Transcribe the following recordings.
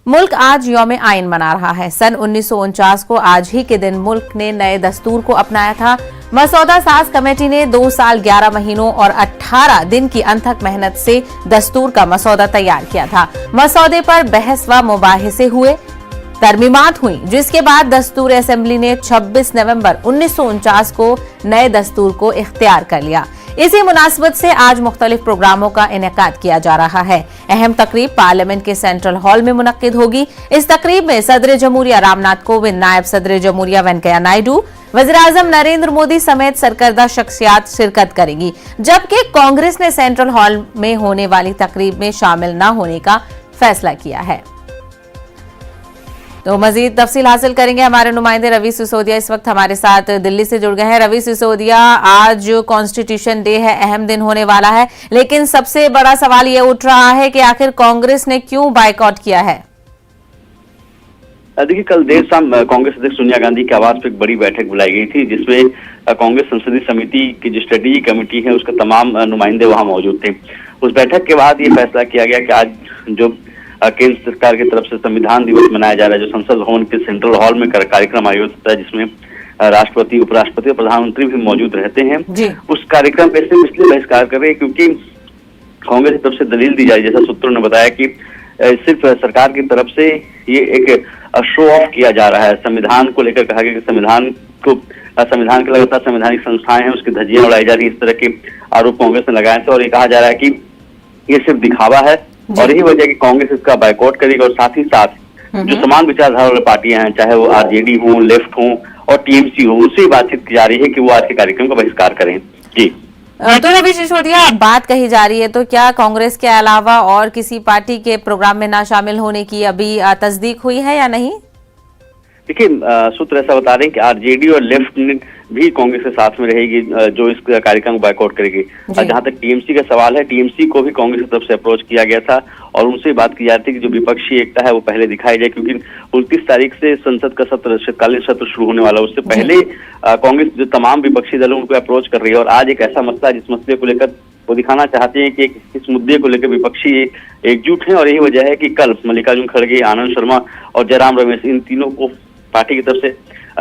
मुल्क आज यौम आइन मना रहा है। सन 1949 को आज ही के दिन मुल्क ने नए दस्तूर को अपनाया था। मसौदा साज कमेटी ने 2 साल 11 महीनों और 18 दिन की अनथक मेहनत से दस्तूर का मसौदा तैयार किया था। मसौदे पर बहस व मुबाहिसे हुए, तरमीमात हुई, जिसके बाद दस्तूर असेंबली ने 26 नवंबर 1949 को नए दस्तूर को इख्तियार कर लिया। इसी मुनासिबत से आज मुख्तलिफ प्रोग्रामों का इनेकाद किया जा रहा है। अहम तकरीब पार्लियामेंट के सेंट्रल हॉल में मुनक्किद होगी। इस तकरीब में सदर जमहूरिया रामनाथ कोविंद, नायब सदर जमहूरिया वेंकैया नायडू, वज़ीर-ए-आज़म नरेंद्र मोदी समेत सरकर्दा शख्सियात शिरकत करेंगी, जबकि कांग्रेस ने सेंट्रल हॉल में होने वाली तकरीब में शामिल न होने का फैसला किया है। तो मजीद तफसील हासिल करेंगे। हमारे नुमाइंदे रवि सिसोदिया इस वक्त हमारे साथ दिल्ली से जुड़ गए हैं। रवि सिसोदिया, आज कॉन्स्टिट्यूशन डे है, अहम दिन होने वाला है, लेकिन सबसे बड़ा सवाल ये उठ रहा है कि आखिर कांग्रेस ने क्यों बायकॉट किया है? देखिए, कल देर शाम कांग्रेस अध्यक्ष सोनिया गांधी की आवाज पर एक बड़ी बैठक बुलाई गई थी, जिसमें कांग्रेस संसदीय समिति की जो स्ट्रेटेजी कमेटी है उसके तमाम नुमाइंदे वहां मौजूद थे। उस बैठक के बाद ये फैसला किया गया कि आज जो केंद्र सरकार की तरफ से संविधान दिवस मनाया जा रहा है, जो संसद भवन के सेंट्रल हॉल में कार्यक्रम आयोजित होता है, जिसमें राष्ट्रपति, उपराष्ट्रपति और प्रधानमंत्री भी मौजूद रहते हैं, उस कार्यक्रम पे सिर्फ इसलिए बहिष्कार कर रहे हैं क्योंकि कांग्रेस की तरफ से दलील दी जा रही है, जैसा सूत्रों ने बताया कि सिर्फ सरकार की तरफ से ये एक शो ऑफ किया जा रहा है। संविधान को लेकर कहा गया कि संविधान के लगातार संवैधानिक संस्थाएं हैं, उसकी धज्जियां उड़ाई जा रही है, इस तरह के आरोप कांग्रेस ने लगाए थे और ये कहा जा रहा है कि ये सिर्फ दिखावा है और यही वजह है कि कांग्रेस इसका बायकॉट करेगी। और साथ ही साथ जो समान विचारधारा वाली पार्टियां हैं, चाहे वो आरजेडी हो, लेफ्ट हो और टीएमसी हो, उनसे बातचीत की जा रही है कि वो आज के कार्यक्रम का बहिष्कार करें। जी, तो रवि सिसोदिया, बात कही जा रही है, तो क्या कांग्रेस के अलावा और किसी पार्टी के प्रोग्राम में ना शामिल होने की अभी तस्दीक हुई है या नहीं? देखिए, सूत्र ऐसा बता रहे हैं कि आरजेडी और लेफ्ट भी कांग्रेस के साथ में रहेगी, जो इस कार्यक्रम को बायकॉट करेगी। जहां तक टीएमसी का सवाल है, टीएमसी को भी कांग्रेस की तरफ से अप्रोच किया गया था और उनसे बात की जाती है कि जो विपक्षी एकता है वो पहले दिखाई जाए, क्योंकि 29 तारीख से संसद का सत्र, शीतकालीन सत्र शुरू होने वाला है। उससे पहले कांग्रेस जो तमाम विपक्षी दलों उनको अप्रोच कर रही है और आज एक ऐसा मसला है जिस मसले को लेकर वो दिखाना चाहते हैं कि इस मुद्दे को लेकर विपक्षी एकजुट हैं। और यही वजह है कि कल मल्लिकार्जुन खड़गे, आनंद शर्मा और जयराम रमेश, इन तीनों को पार्टी की तरफ से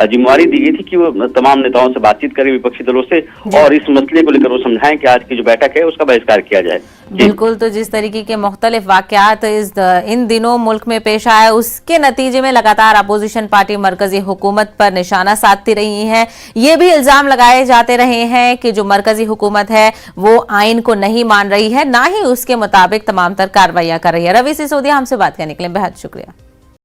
जिम्मेवारी दी गई थी कि वो तमाम नेताओं से बातचीत करें, विपक्षी दलों से, और इस मसले को लेकर वो समझाएं कि आज की जो बैठक है उसका बहिष्कार किया जाए। बिल्कुल, तो जिस तरीके के मुख्तलिफ वाकयात इन दिनों मुल्क में पेश आए, उसके नतीजे में लगातार अपोजिशन पार्टी मरकजी हुकूमत पर निशाना साधती रही है। ये भी इल्जाम लगाए जाते रहे हैं कि जो मरकजी हुकूमत है वो आइन को नहीं मान रही है, ना ही उसके मुताबिक तमाम तर कार्रवाइयां कर रही है। रवि सिसोदिया, हमसे बात करने के लिए बेहद शुक्रिया।